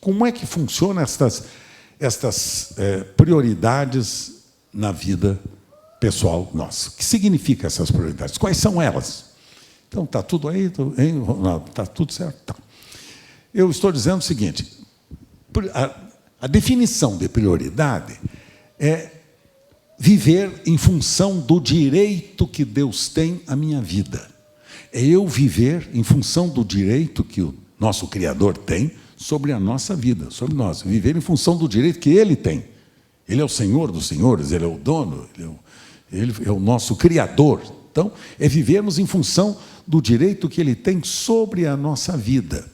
Como é que funcionam estas prioridades na vida pessoal nossa? O que significa essas prioridades? Quais são elas? Então, está tudo aí? Está tudo certo? Tá. Eu estou dizendo o seguinte, a definição de prioridade é viver em função do direito que Deus tem à minha vida. É eu viver em função do direito que o nosso Criador tem sobre a nossa vida, sobre nós. Viver em função do direito que Ele tem. Ele é o Senhor dos senhores, Ele é o dono, Ele é o nosso Criador. Então, é vivermos em função do direito que Ele tem sobre a nossa vida,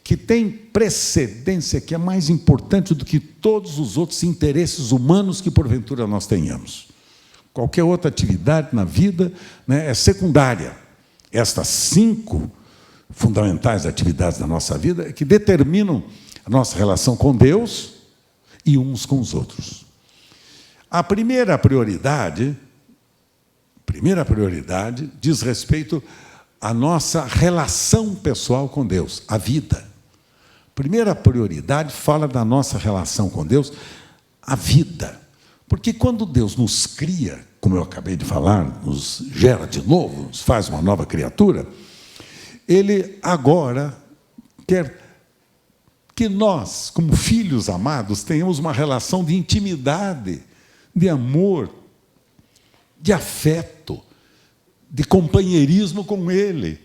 que tem precedência, que é mais importante do que todos os outros interesses humanos que porventura nós tenhamos. Qualquer outra atividade na vida, né, é secundária. Estas 5 fundamentais atividades da nossa vida é que determinam a nossa relação com Deus e uns com os outros. A primeira prioridade diz respeito à nossa relação pessoal com Deus, a vida. Primeira prioridade fala da nossa relação com Deus, a vida. Porque quando Deus nos cria, como eu acabei de falar, nos gera de novo, nos faz uma nova criatura, Ele agora quer que nós, como filhos amados, tenhamos uma relação de intimidade, de amor, de afeto, de companheirismo com Ele.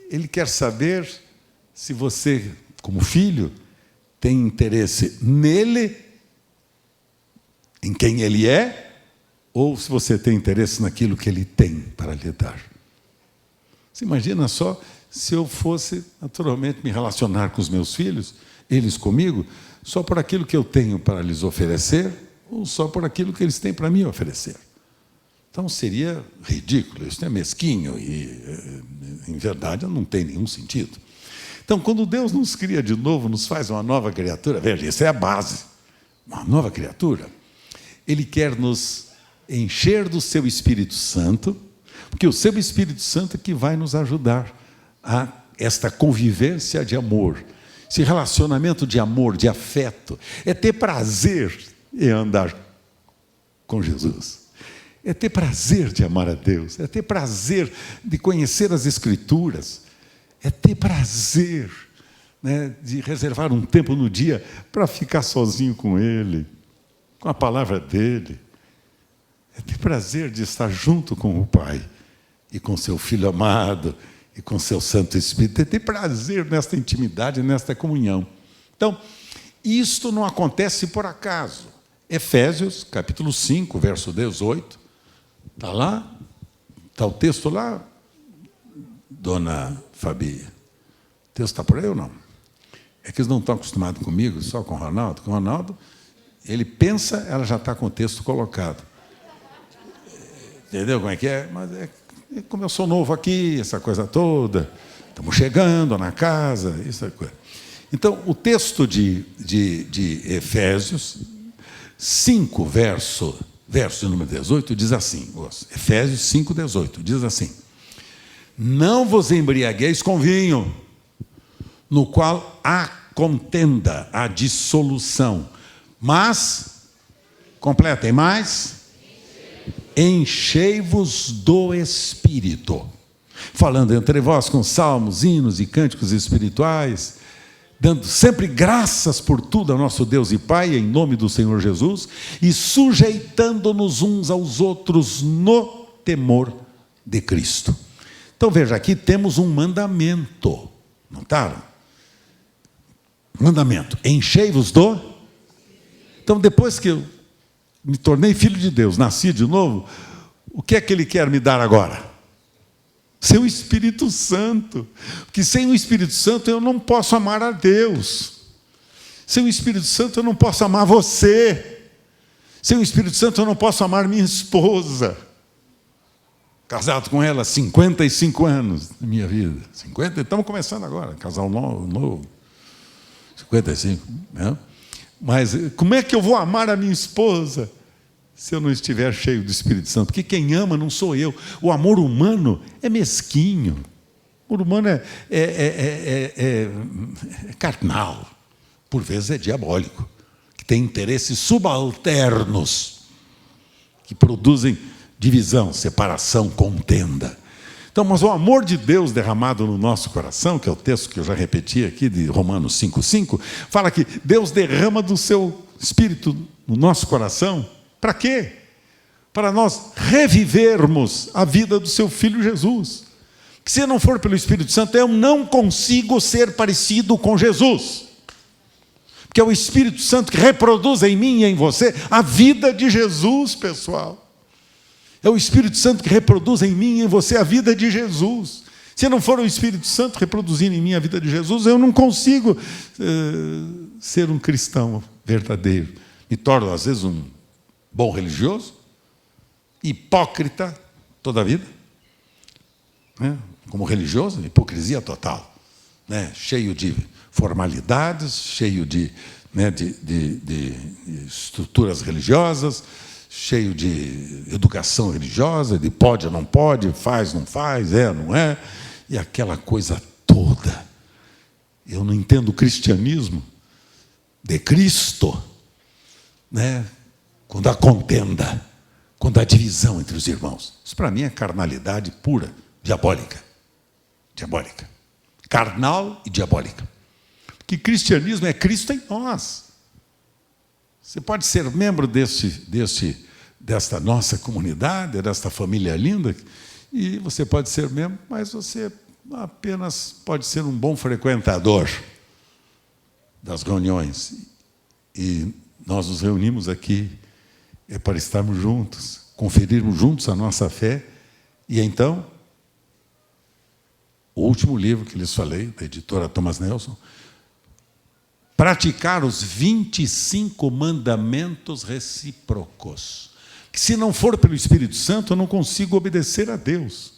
Ele quer saber se você, como filho, tem interesse nele, em quem Ele é, ou se você tem interesse naquilo que Ele tem para lhe dar. Você imagina só se eu fosse, naturalmente, me relacionar com os meus filhos, eles comigo, só por aquilo que eu tenho para lhes oferecer, ou só por aquilo que eles têm para me oferecer. Então, seria ridículo, isso é mesquinho, e, em verdade, não tem nenhum sentido. Então, quando Deus nos cria de novo, nos faz uma nova criatura, veja, isso é a base, uma nova criatura, Ele quer nos encher do seu Espírito Santo, porque o seu Espírito Santo é que vai nos ajudar a esta convivência de amor, esse relacionamento de amor, de afeto, é ter prazer em andar com Jesus, é ter prazer de amar a Deus, é ter prazer de conhecer as Escrituras, é ter prazer, né, de reservar um tempo no dia para ficar sozinho com Ele, com a palavra dEle, é ter prazer de estar junto com o Pai e com seu Filho amado e com seu Santo Espírito, é ter prazer nesta intimidade, nesta comunhão. Então, isto não acontece por acaso. Efésios, capítulo 5, verso 18, está lá, está o texto lá, dona Fabi. O texto está por aí ou não? É que eles não estão acostumados comigo, só com o Ronaldo. Com o Ronaldo, ele pensa, ela já está com o texto colocado. Entendeu como é que é? Mas como eu sou novo aqui, essa coisa toda, estamos chegando na casa, isso é coisa. Então, o texto de Efésios 5, verso número 18, diz assim, Efésios 5, 18, diz assim: não vos embriagueis com vinho, no qual há contenda, há dissolução, mas, completem mais, enchei-vos do Espírito, falando entre vós com salmos, hinos e cânticos espirituais, dando sempre graças por tudo a nosso Deus e Pai, em nome do Senhor Jesus, e sujeitando-nos uns aos outros no temor de Cristo. Então veja, aqui temos um mandamento, notaram? Mandamento, enchei-vos do... Então depois que eu me tornei filho de Deus, nasci de novo, o que é que Ele quer me dar agora? Seu Espírito Santo. Porque sem o Espírito Santo eu não posso amar a Deus. Sem o Espírito Santo eu não posso amar você. Sem o Espírito Santo eu não posso amar minha esposa. Casado com ela há 55 anos da minha vida. 50, estamos começando agora, casal novo. 55, né? Mas como é que eu vou amar a minha esposa se eu não estiver cheio do Espírito Santo? Porque quem ama não sou eu. O amor humano é mesquinho. O amor humano é carnal. por vezes é diabólico, que tem interesses subalternos, que produzem divisão, separação, contenda. Então, mas o amor de Deus derramado no nosso coração, que é o texto que eu já repeti aqui, de Romanos 5,5, fala que Deus derrama do seu Espírito no nosso coração. Para quê? Para nós revivermos a vida do seu Filho Jesus. Que se não for pelo Espírito Santo, eu não consigo ser parecido com Jesus. Porque é o Espírito Santo que reproduz em mim e em você a vida de Jesus, pessoal. É o Espírito Santo que reproduz em mim e em você a vida de Jesus. Se não for o Espírito Santo reproduzindo em mim a vida de Jesus, eu não consigo ser um cristão verdadeiro. Me torno, às vezes, um bom religioso, hipócrita toda a vida, né? Como religioso, hipocrisia total, né? Cheio de formalidades, cheio de estruturas religiosas, cheio de educação religiosa, de pode ou não pode, faz, não faz, é, não é, e aquela coisa toda. Eu não entendo o cristianismo de Cristo, né? Quando há contenda, quando há divisão entre os irmãos. Isso para mim é carnalidade pura, diabólica. Diabólica. Carnal e diabólica. Porque cristianismo é Cristo em nós. Você pode ser membro desta nossa comunidade, desta família linda, e você pode ser membro, mas você apenas pode ser um bom frequentador das reuniões. E nós nos reunimos aqui para estarmos juntos, conferirmos juntos a nossa fé, e então, o último livro que lhes falei, da editora Thomas Nelson, praticar os 25 mandamentos recíprocos. Que se não for pelo Espírito Santo, eu não consigo obedecer a Deus.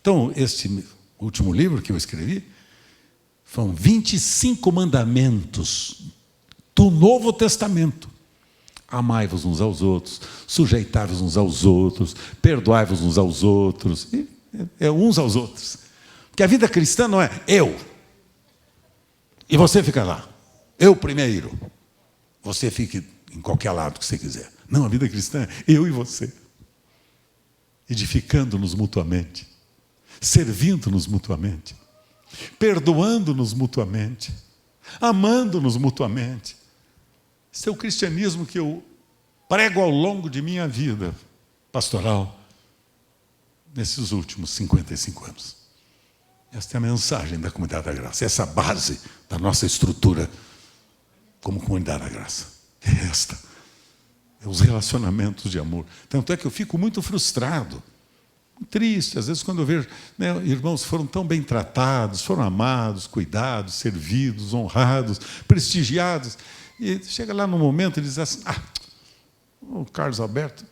Então, este último livro que eu escrevi, são 25 mandamentos do Novo Testamento. Amai-vos uns aos outros, sujeitai-vos uns aos outros, perdoai-vos uns aos outros, uns aos outros. Porque a vida cristã não é eu, e você fica lá. Eu primeiro, você fique em qualquer lado que você quiser. Não, a vida cristã é eu e você. Edificando-nos mutuamente, servindo-nos mutuamente, perdoando-nos mutuamente, amando-nos mutuamente. Esse é o cristianismo que eu prego ao longo de minha vida pastoral, nesses últimos 55 anos. Esta é a mensagem da Comunidade da Graça, essa é a base da nossa estrutura como Comunidade da Graça. É esta. É os relacionamentos de amor. Tanto é que eu fico muito frustrado, triste, às vezes, quando eu vejo, né, irmãos foram tão bem tratados, foram amados, cuidados, servidos, honrados, prestigiados, e chega lá no momento e diz assim, o Carlos Alberto,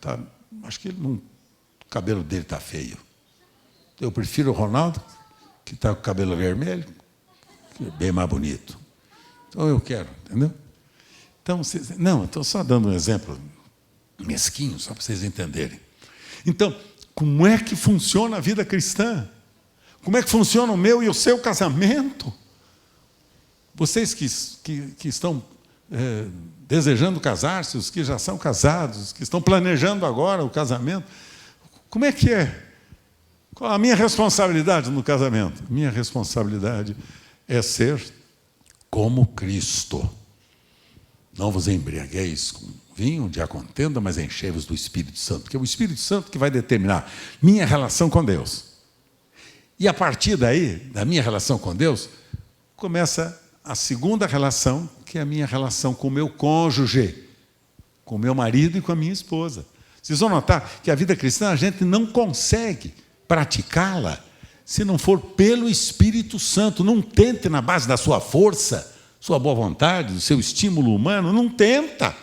acho que o cabelo dele está feio. Eu prefiro o Ronaldo, que está com o cabelo vermelho, que é bem mais bonito. Então eu quero, entendeu? Então, não, estou só dando um exemplo mesquinho, só para vocês entenderem. Então, como é que funciona a vida cristã? Como é que funciona o meu e o seu casamento? Vocês que estão desejando casar-se, os que já são casados, os que estão planejando agora o casamento, como é que é? Qual a minha responsabilidade no casamento? Minha responsabilidade é ser como Cristo. Não vos embriagueis com vinho, onde há contenda, mas enchei-vos do Espírito Santo, que é o Espírito Santo que vai determinar minha relação com Deus. E a partir daí, da minha relação com Deus, começa a segunda relação, que é a minha relação com o meu cônjuge, com o meu marido e com a minha esposa. Vocês vão notar que a vida cristã a gente não consegue praticá-la se não for pelo Espírito Santo. Não tente na base da sua força, sua boa vontade, do seu estímulo humano, não tenta.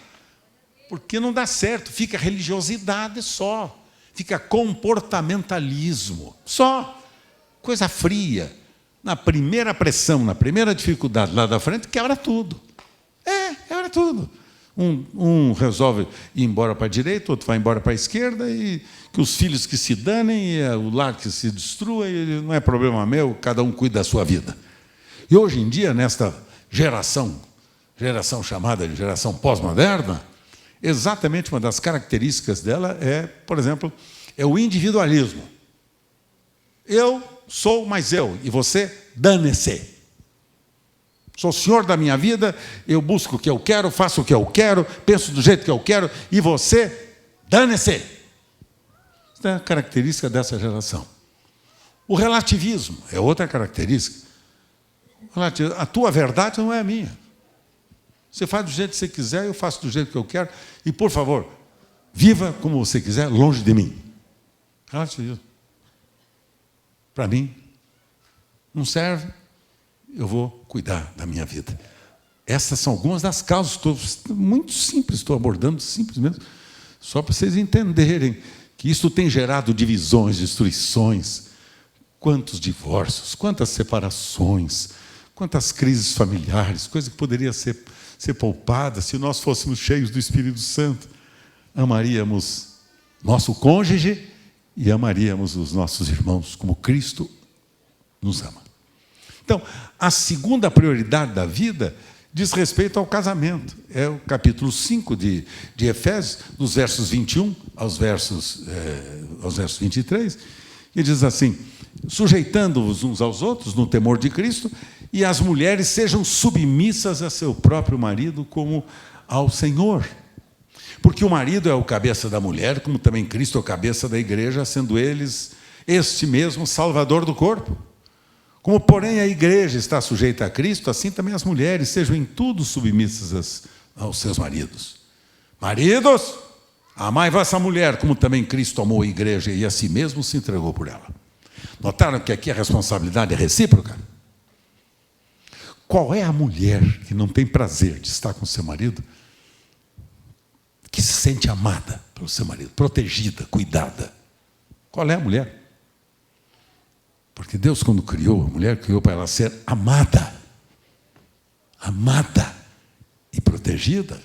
Porque não dá certo, fica religiosidade só, fica comportamentalismo, só coisa fria. Na primeira pressão, na primeira dificuldade lá da frente, quebra tudo. Quebra tudo. Um resolve ir embora para a direita, outro vai embora para a esquerda, e que os filhos que se danem, e o lar que se destrua, e não é problema meu, cada um cuida da sua vida. E hoje em dia, nesta geração geração chamada de geração pós-moderna, exatamente uma das características dela é, por exemplo, é o individualismo. Eu sou mais eu, e você, dane-se. Sou o senhor da minha vida, eu busco o que eu quero, faço o que eu quero, penso do jeito que eu quero, e você, dane-se. Isso é a característica dessa geração. O relativismo é outra característica. A tua verdade não é a minha. Você faz do jeito que você quiser, eu faço do jeito que eu quero, e, por favor, viva como você quiser, longe de mim. Relativismo. Para mim, não serve, eu vou cuidar da minha vida. Essas são algumas das causas, estou muito simples, estou abordando simples mesmo, só para vocês entenderem que isso tem gerado divisões, destruições, quantos divórcios, quantas separações, quantas crises familiares, coisa que poderia ser poupada se nós fôssemos cheios do Espírito Santo. Amaríamos nosso cônjuge e amaríamos os nossos irmãos como Cristo nos ama. Então, a segunda prioridade da vida diz respeito ao casamento. É o capítulo 5 de Efésios, dos versos 21 aos versos 23, e diz assim: sujeitando-vos uns aos outros no temor de Cristo, e as mulheres sejam submissas a seu próprio marido como ao Senhor. Porque o marido é o cabeça da mulher, como também Cristo é o cabeça da igreja, sendo eles este mesmo Salvador do corpo. Como, porém, a igreja está sujeita a Cristo, assim também as mulheres sejam em tudo submissas aos seus maridos. Maridos, amai vossa mulher, como também Cristo amou a igreja e a si mesmo se entregou por ela. Notaram que aqui a responsabilidade é recíproca? Qual é a mulher que não tem prazer de estar com seu marido, que se sente amada pelo seu marido, protegida, cuidada? Qual é a mulher? Porque Deus, quando criou a mulher, criou para ela ser amada. Amada e protegida.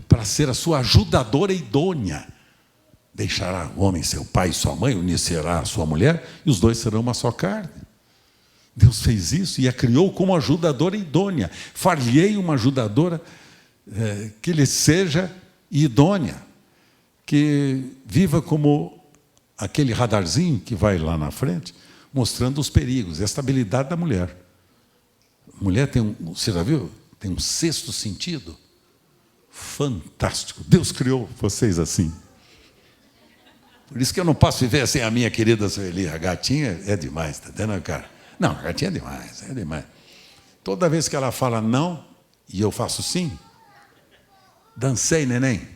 Para ser a sua ajudadora idônea. Deixará o homem seu pai e sua mãe, unir-se-á a sua mulher, e os dois serão uma só carne. Deus fez isso e a criou como ajudadora idônea. Far-lhe-ei uma ajudadora que lhe seja idônea, que viva como aquele radarzinho que vai lá na frente, mostrando os perigos, a estabilidade da mulher. A mulher tem você já viu? Tem um sexto sentido fantástico. Deus criou vocês assim. Por isso que eu não posso viver sem a minha querida Sueli. A gatinha é demais, está dando a cara. Não, a gatinha é demais, é demais. Toda vez que ela fala não, e eu faço sim, dancei, neném.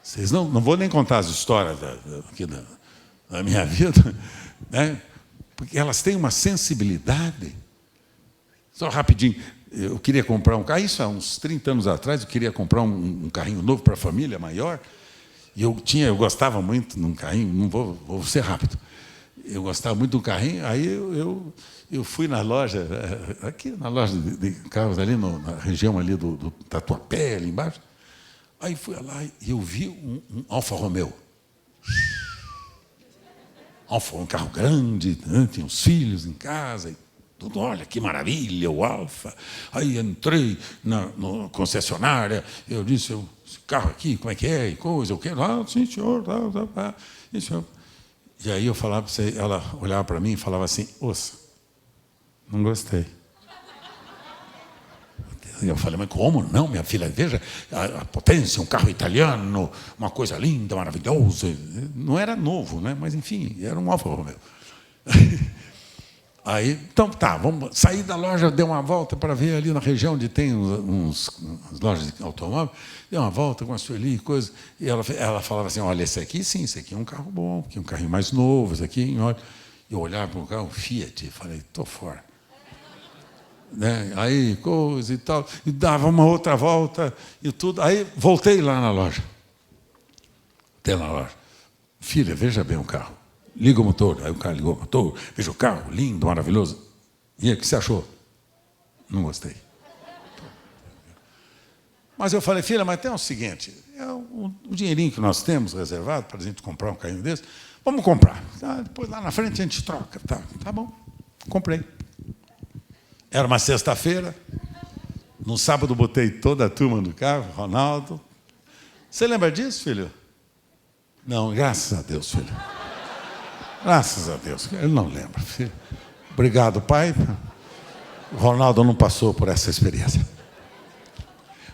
Vocês não vou nem contar as histórias aqui da minha vida, né? Porque elas têm uma sensibilidade. Só rapidinho, eu queria comprar um carro, isso há uns 30 anos atrás, eu queria comprar um carrinho novo para a família, maior, e eu gostava muito de um carrinho, não vou ser rápido, eu gostava muito de um carrinho, aí eu fui na loja, aqui na loja de carros, ali na região ali do Tatuapé, ali embaixo. Aí fui lá e eu vi um Alfa Romeo. Um carro grande, né? Tinha os filhos em casa, e tudo, olha que maravilha, o Alfa. Aí entrei na concessionária, eu disse, esse carro aqui, como é que é? E coisa, eu quero. Ah, sim, senhor, sim, senhor. E aí eu falava para você, ela olhava para mim e falava assim, ouça, não gostei. Eu falei, mas como não, minha filha? Veja a potência, um carro italiano, uma coisa linda, maravilhosa. Não era novo, né? Mas, enfim, era um Alfa Romeo. Aí, então, tá, vamos sair da loja, dei uma volta para ver ali na região onde tem umas lojas de automóvel, dei uma volta com a Sueli e coisa, e ela falava assim, olha, esse aqui sim, esse aqui é um carro bom, aqui é um carrinho mais novo, esse aqui, olha. Eu olhava para o carro, Fiat, falei, estou fora. Né? Aí, coisa e tal, e dava uma outra volta e tudo. Aí voltei lá na loja. Filha, veja bem o carro. Liga o motor. Aí o cara ligou o motor, veja o carro, lindo, maravilhoso. E aí, o que você achou? Não gostei. Mas eu falei, filha, mas tem o seguinte, o dinheirinho que nós temos reservado para a gente comprar um carrinho desse, vamos comprar. Depois lá na frente a gente troca. Tá bom, comprei. Era uma sexta-feira, No sábado, botei toda a turma no carro, Ronaldo. Você lembra disso, filho? Não, graças a Deus, filho. Graças a Deus. Ele não lembra, filho. Obrigado, pai. O Ronaldo não passou por essa experiência.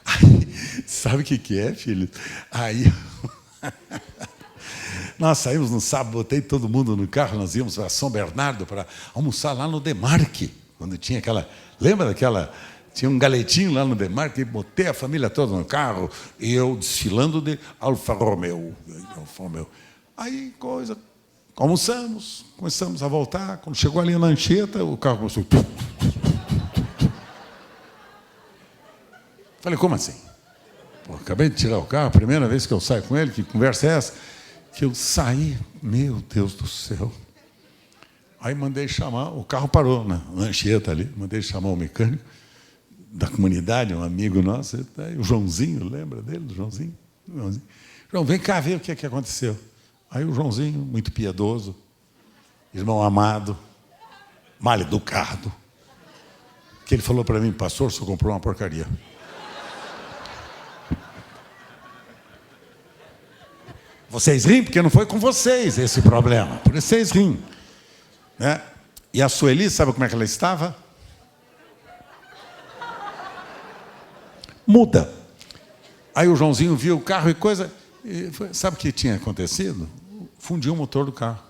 Aí, sabe o que é, filho? Aí, nós saímos no sábado, botei todo mundo no carro, nós íamos para São Bernardo para almoçar lá no Demarque, quando tinha aquela... Lembra daquela... Tinha um galetinho lá no Demarque, botei a família toda no carro, e eu desfilando de Alfa Romeo. Aí, almoçamos, começamos a voltar. Quando chegou ali na Anchieta, o carro começou... Falei, como assim? Pô, acabei de tirar o carro, a primeira vez que eu saio com ele, que conversa é essa? Que eu saí, meu Deus do céu. Aí mandei chamar, o carro parou na Anchieta ali, mandei chamar o mecânico da comunidade, um amigo nosso, o Joãozinho, lembra dele, do Joãozinho? João, vem cá ver o que aconteceu. Aí o Joãozinho, muito piedoso, irmão amado, mal educado, que ele falou para mim, pastor, o senhor comprou uma porcaria. Vocês riem porque não foi com vocês esse problema, por isso vocês riem. Né? E a Sueli, sabe como é que ela estava? Muda. Aí o Joãozinho viu o carro e coisa... Sabe o que tinha acontecido? Fundiu o motor do carro.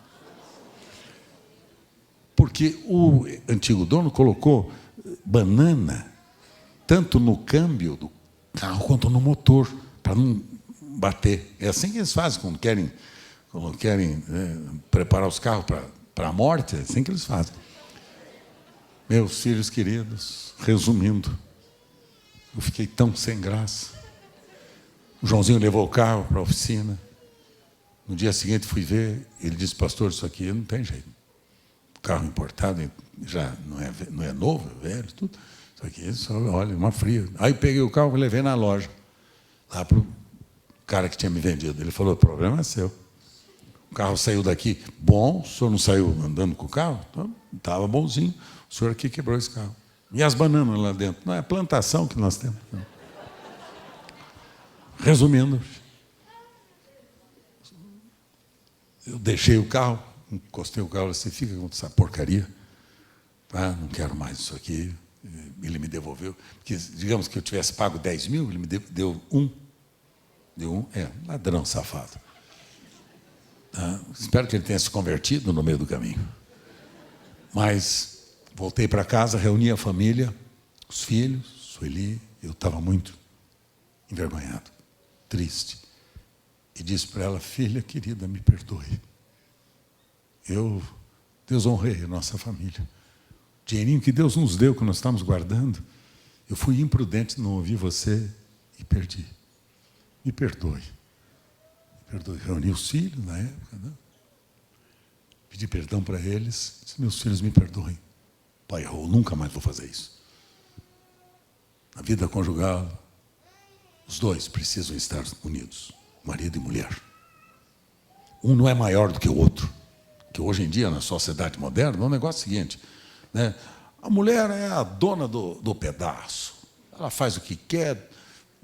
Porque o antigo dono colocou banana tanto no câmbio do carro quanto no motor, para não bater. É assim que eles fazem quando querem preparar os carros para a morte, é assim que eles fazem. Meus filhos queridos, resumindo, eu fiquei tão sem graça. O Joãozinho levou o carro para a oficina. No dia seguinte fui ver, ele disse, pastor, isso aqui não tem jeito. O carro importado já não é novo, é velho, tudo. Isso aqui, só, olha, uma fria. Aí peguei o carro e levei na loja, lá para o cara que tinha me vendido. Ele falou, o problema é seu. O carro saiu daqui, bom, o senhor não saiu andando com o carro? Então, estava bonzinho. O senhor aqui quebrou esse carro. E as bananas lá dentro? Não é plantação que nós temos. Não. Resumindo, eu deixei o carro, encostei o carro, assim, fica com essa porcaria. Ah, não quero mais isso aqui. Ele me devolveu. Porque, digamos que eu tivesse pago 10 mil, ele me deu um. Deu um, ladrão safado. Espero que ele tenha se convertido no meio do caminho. Mas voltei para casa, reuni a família, os filhos, Sueli, eu estava muito envergonhado, triste. E disse para ela, filha querida, me perdoe. Eu desonrei a nossa família. O dinheirinho que Deus nos deu, que nós estamos guardando, eu fui imprudente, não ouvi você e perdi. Me perdoe. Me perdoe. Reuni os filhos na época, né? Pedi perdão para eles. Disse, meus filhos, me perdoem. Pai errou, nunca mais vou fazer isso. Na vida conjugal, os dois precisam estar unidos, marido e mulher. Um não é maior do que o outro. Que hoje em dia, na sociedade moderna, é um negócio seguinte, né? A mulher é a dona do pedaço. Ela faz o que quer,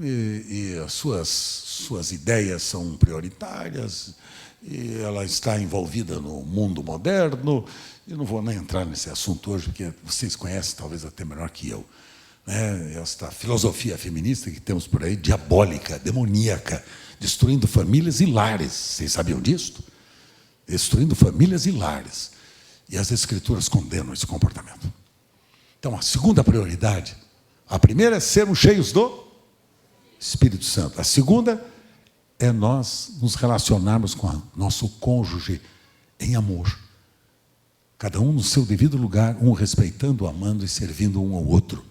e as suas ideias são prioritárias, e ela está envolvida no mundo moderno. Eu não vou nem entrar nesse assunto hoje, porque vocês conhecem talvez até melhor que eu, né? Esta filosofia feminista que temos por aí, diabólica, demoníaca, destruindo famílias e lares. Vocês sabiam disso? Destruindo famílias e lares. E as Escrituras condenam esse comportamento. Então, a segunda prioridade, a primeira é sermos cheios do Espírito Santo. A segunda é nós nos relacionarmos com o nosso cônjuge em amor. Cada um no seu devido lugar, um respeitando, amando e servindo um ao outro.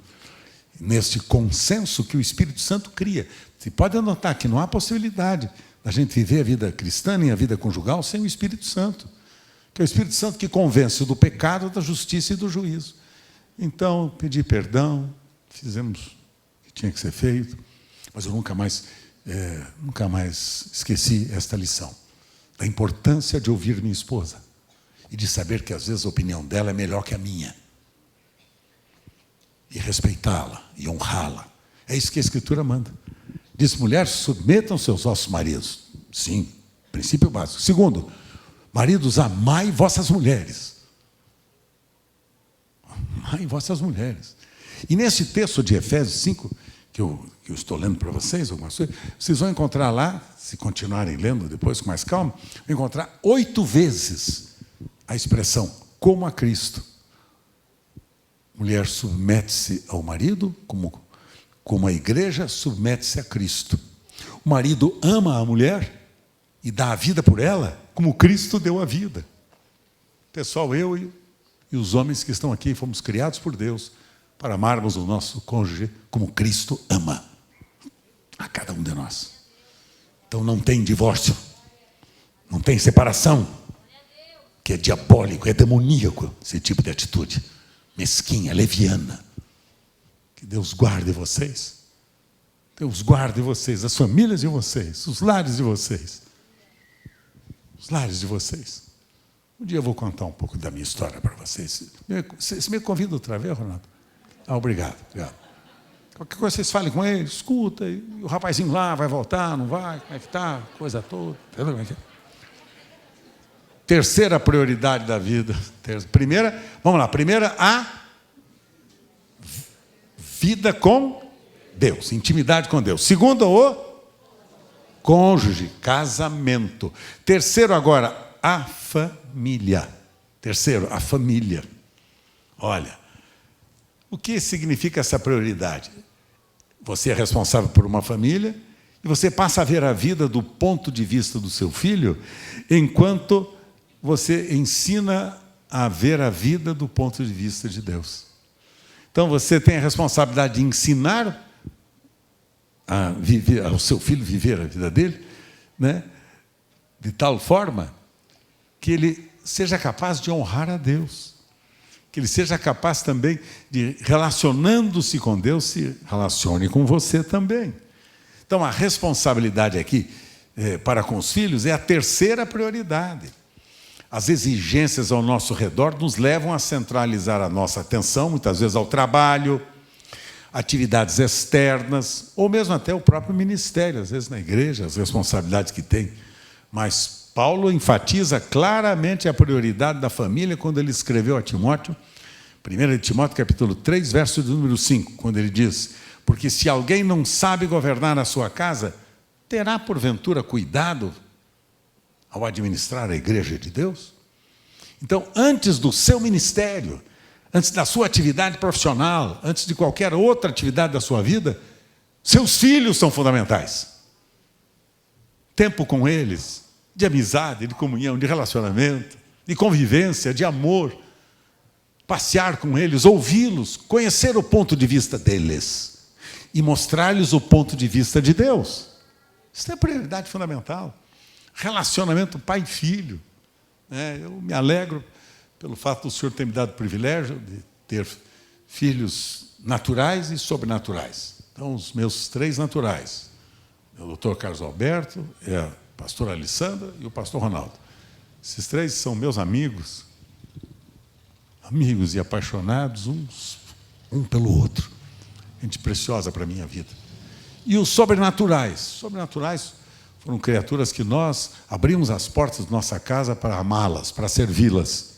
Neste consenso que o Espírito Santo cria. Você pode anotar que não há possibilidade da gente viver a vida cristã e a vida conjugal sem o Espírito Santo. Que é o Espírito Santo que convence do pecado, da justiça e do juízo. Então, pedi perdão, fizemos o que tinha que ser feito, mas eu nunca mais esqueci esta lição, da importância de ouvir minha esposa e de saber que, às vezes, a opinião dela é melhor que a minha. E respeitá-la e honrá-la, É isso que a Escritura manda. Diz: mulheres, submetam seus vossos maridos. Sim, princípio básico. Segundo, maridos, amai vossas mulheres. Amai vossas mulheres. E nesse texto de Efésios 5, que eu estou lendo para vocês, algumas coisas, vocês vão encontrar lá, se continuarem lendo depois com mais calma, vão encontrar 8 vezes a expressão como a Cristo. Mulher submete-se ao marido, como a igreja submete-se a Cristo. O marido ama a mulher e dá a vida por ela, como Cristo deu a vida. Pessoal, eu e os homens que estão aqui fomos criados por Deus para amarmos o nosso cônjuge como Cristo ama a cada um de nós. Então não tem divórcio, não tem separação, que é diabólico, é demoníaco esse tipo de atitude, mesquinha, leviana. Que Deus guarde vocês, Deus guarde vocês, as famílias de vocês, os lares de vocês, os lares de vocês. Um dia eu vou contar um pouco da minha história para vocês. Você me convida outra vez, Ronaldo? Obrigado. Qualquer coisa vocês falem com ele, escuta, e o rapazinho lá vai voltar, não vai, como é que está, coisa toda. Entendeu como é que é? Terceira prioridade da vida. Primeira, vamos lá, primeira, a vida com Deus, intimidade com Deus. Segundo, o cônjuge, casamento. Terceiro agora, a família. Terceiro, a família. Olha, o que significa essa prioridade? Você é responsável por uma família e você passa a ver a vida do ponto de vista do seu filho, enquanto você ensina a ver a vida do ponto de vista de Deus. Então você tem a responsabilidade de ensinar a viver, ao seu filho viver a vida dele, né? De tal forma que ele seja capaz de honrar a Deus. Que ele seja capaz também de, relacionando-se com Deus, se relacione com você também. Então, a responsabilidade aqui para com os filhos é a terceira prioridade. As exigências ao nosso redor nos levam a centralizar a nossa atenção, muitas vezes ao trabalho, atividades externas, ou mesmo até o próprio ministério, às vezes na igreja, as responsabilidades que tem. Mas Paulo enfatiza claramente a prioridade da família quando ele escreveu a Timóteo, 1 Timóteo capítulo 3, verso de número 5, quando ele diz: porque se alguém não sabe governar a sua casa, terá porventura cuidado ao administrar a igreja de Deus? Então, antes do seu ministério, antes da sua atividade profissional, antes de qualquer outra atividade da sua vida, seus filhos são fundamentais. Tempo com eles, de amizade, de comunhão, de relacionamento, de convivência, de amor, passear com eles, ouvi-los, conhecer o ponto de vista deles e mostrar-lhes o ponto de vista de Deus. Isso é a prioridade fundamental. Relacionamento pai e filho. Eu me alegro pelo fato do Senhor ter me dado o privilégio de ter filhos naturais e sobrenaturais. Então, os meus 3 naturais, o doutor Carlos Alberto, a pastora Alessandra e o pastor Ronaldo. Esses 3 são meus amigos e apaixonados, um pelo outro. Gente preciosa para a minha vida. E os sobrenaturais. Sobrenaturais foram criaturas que nós abrimos as portas da nossa casa para amá-las, para servi-las.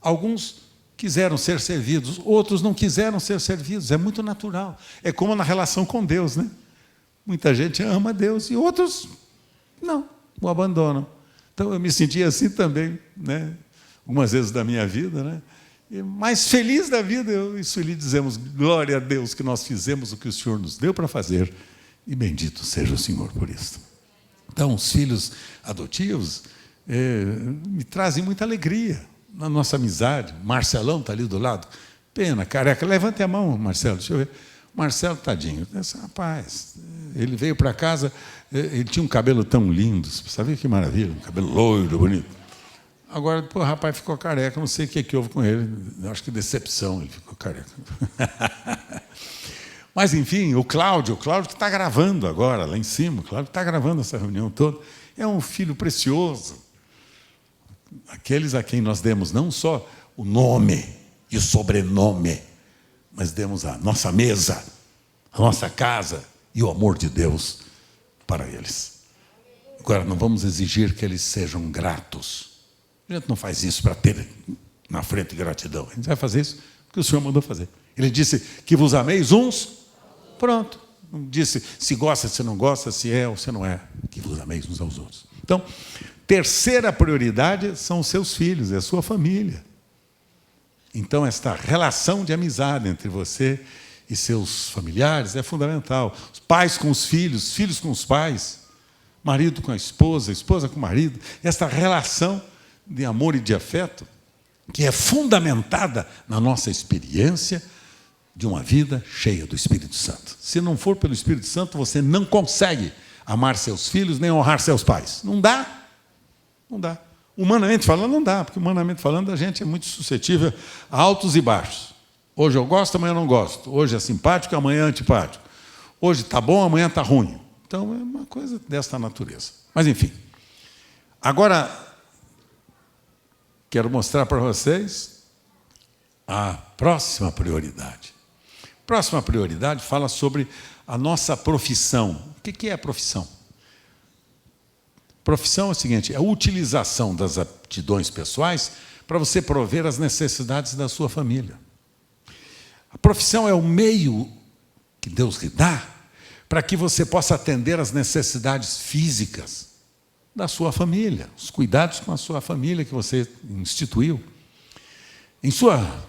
Alguns quiseram ser servidos, outros não quiseram ser servidos. É muito natural. É como na relação com Deus, né? Muita gente ama Deus e outros não, o abandonam. Então eu me senti assim também, né? Algumas vezes da minha vida, né? E mais feliz da vida, isso lhe dizemos: glória a Deus que nós fizemos o que o Senhor nos deu para fazer, e bendito seja o Senhor por isso. Então, os filhos adotivos me trazem muita alegria na nossa amizade. Marcelão está ali do lado, pena, careca. Levante a mão, Marcelo, deixa eu ver. Marcelo, tadinho, esse rapaz, ele veio para casa, ele tinha um cabelo tão lindo, sabe que maravilha, um cabelo loiro, bonito. Agora, o rapaz ficou careca, não sei o que houve com ele, acho que decepção, ele ficou careca. Mas, enfim, o Cláudio que está gravando agora, lá em cima, o Cláudio está gravando essa reunião toda, é um filho precioso. Aqueles a quem nós demos não só o nome e o sobrenome, mas demos a nossa mesa, a nossa casa e o amor de Deus para eles. Agora, não vamos exigir que eles sejam gratos. A gente não faz isso para ter na frente gratidão. A gente vai fazer isso porque o Senhor mandou fazer. Ele disse que vos ameis uns, pronto. Não disse se gosta, se não gosta, se é ou se não é, que vos ameis uns aos outros. Então, terceira prioridade são os seus filhos, é a sua família. Então, esta relação de amizade entre você e seus familiares é fundamental. Os pais com os filhos com os pais, marido com a esposa com o marido. Esta relação de amor e de afeto, que é fundamentada na nossa experiência de uma vida cheia do Espírito Santo. Se não for pelo Espírito Santo, você não consegue amar seus filhos nem honrar seus pais. Não dá. Não dá. Humanamente falando, não dá, porque humanamente falando a gente é muito suscetível a altos e baixos. Hoje eu gosto, amanhã eu não gosto. Hoje é simpático, amanhã é antipático. Hoje está bom, amanhã está ruim. Então é uma coisa desta natureza. Mas enfim. Agora, quero mostrar para vocês a próxima prioridade. A próxima prioridade fala sobre a nossa profissão. O que é a profissão? Profissão é o seguinte, é a utilização das aptidões pessoais para você prover as necessidades da sua família. A profissão é o meio que Deus lhe dá para que você possa atender às necessidades físicas da sua família, os cuidados com a sua família que você instituiu. Em sua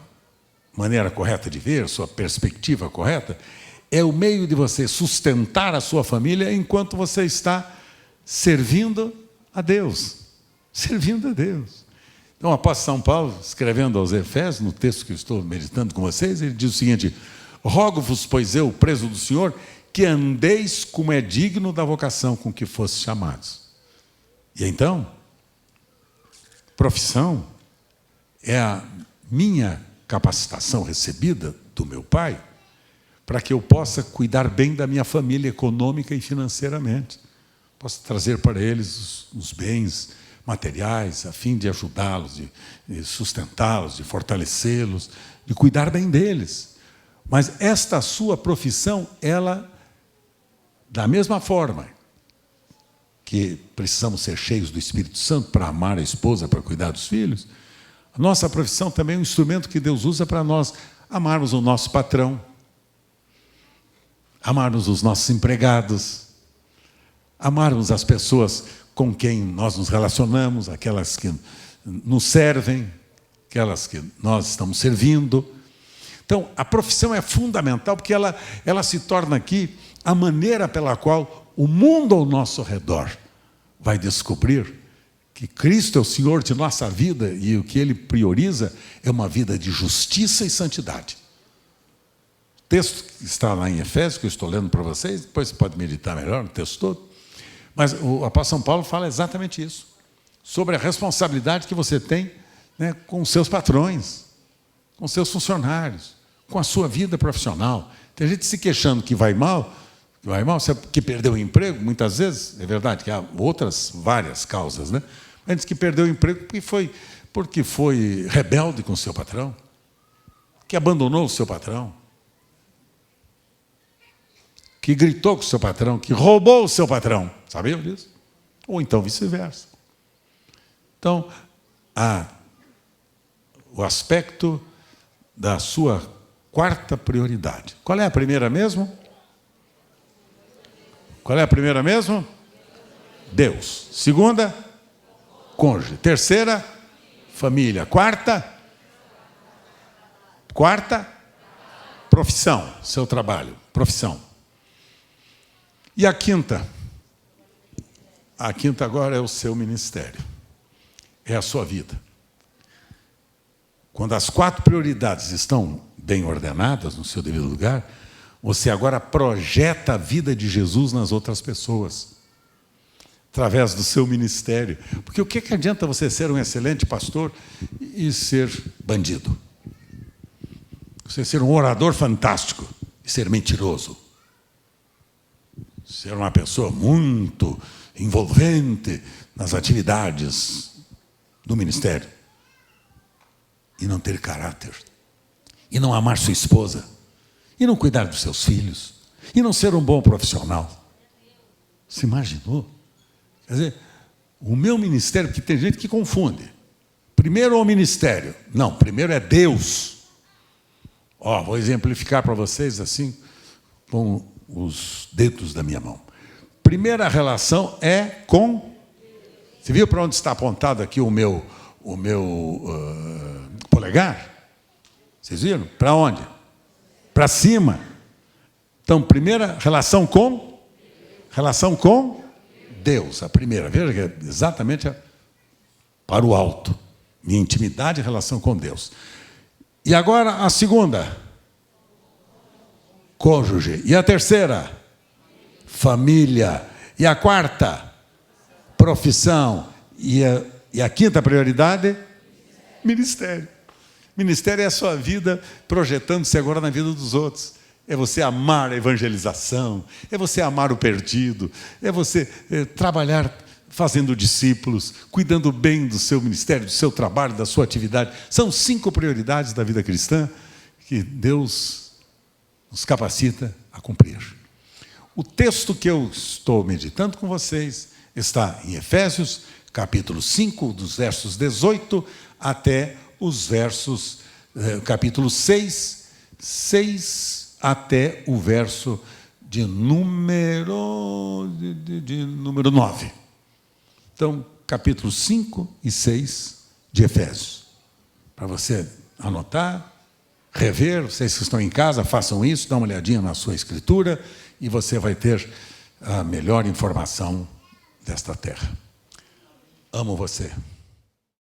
maneira correta de ver, sua perspectiva correta, é o meio de você sustentar a sua família enquanto você está servindo a Deus. Servindo a Deus. Então, o apóstolo São Paulo, escrevendo aos Efésios, no texto que eu estou meditando com vocês, ele diz o seguinte: rogo-vos, pois eu, preso do Senhor, que andeis como é digno da vocação com que fostes chamados. E então, profissão é a minha capacitação recebida do meu pai para que eu possa cuidar bem da minha família econômica e financeiramente. Posso trazer para eles os bens materiais, a fim de ajudá-los, de sustentá-los, de fortalecê-los, de cuidar bem deles. Mas esta sua profissão, ela, da mesma forma que precisamos ser cheios do Espírito Santo para amar a esposa, para cuidar dos filhos, a nossa profissão também é um instrumento que Deus usa para nós amarmos o nosso patrão, amarmos os nossos empregados, amarmos as pessoas com quem nós nos relacionamos, aquelas que nos servem, aquelas que nós estamos servindo. Então, a profissão é fundamental porque ela se torna aqui a maneira pela qual o mundo ao nosso redor vai descobrir que Cristo é o Senhor de nossa vida e o que Ele prioriza é uma vida de justiça e santidade. O texto que está lá em Efésios, que eu estou lendo para vocês, depois você pode meditar melhor no texto todo, mas o apóstolo São Paulo fala exatamente isso, sobre a responsabilidade que você tem, né, com os seus patrões, com os seus funcionários, com a sua vida profissional. Tem gente se queixando que vai mal, que perdeu o emprego, muitas vezes, é verdade que há outras várias causas, né? Mas diz que perdeu o emprego porque foi rebelde com o seu patrão, que abandonou o seu patrão, que gritou com o seu patrão, que roubou o seu patrão. Sabiam disso? Ou então vice-versa. Então, o aspecto da sua quarta prioridade. Qual é a primeira mesmo? Qual é a primeira mesmo? Deus. Segunda, cônjuge. Terceira, família. Quarta, profissão, seu trabalho, profissão. E a quinta? A quinta agora é o seu ministério. É a sua vida. Quando as 4 prioridades estão bem ordenadas no seu devido lugar, você agora projeta a vida de Jesus nas outras pessoas, através do seu ministério. Porque o que adianta você ser um excelente pastor e ser bandido? Você ser um orador fantástico e ser mentiroso? Ser uma pessoa muito envolvente nas atividades do ministério e não ter caráter, e não amar sua esposa, e não cuidar dos seus filhos, E não ser um bom profissional. Se imaginou? Quer dizer, o meu ministério, porque tem gente que confunde. Primeiro é o ministério. Não, primeiro é Deus. Vou exemplificar para vocês assim, com os dedos da minha mão. Primeira relação é com... Você viu para onde está apontado aqui o meu polegar? Vocês viram? Para onde? Para cima. Então, primeira relação com? Relação com Deus. A primeira, veja que é exatamente para o alto. Minha intimidade e relação com Deus. E agora a segunda? Cônjuge. E a terceira? Família. E a quarta? Profissão. E a quinta prioridade? Ministério. Ministério é a sua vida projetando-se agora na vida dos outros. É você amar a evangelização, é você amar o perdido, é você trabalhar fazendo discípulos, cuidando bem do seu ministério, do seu trabalho, da sua atividade. São 5 prioridades da vida cristã que Deus nos capacita a cumprir. O texto que eu estou meditando com vocês está em Efésios, capítulo 5, dos versos 18 até os versos, capítulo 6 até o verso de número 9. Então, capítulo 5 e 6 de Efésios. Para você anotar, rever, vocês que estão em casa, façam isso, dá uma olhadinha na sua escritura e você vai ter a melhor informação desta terra. Amo você.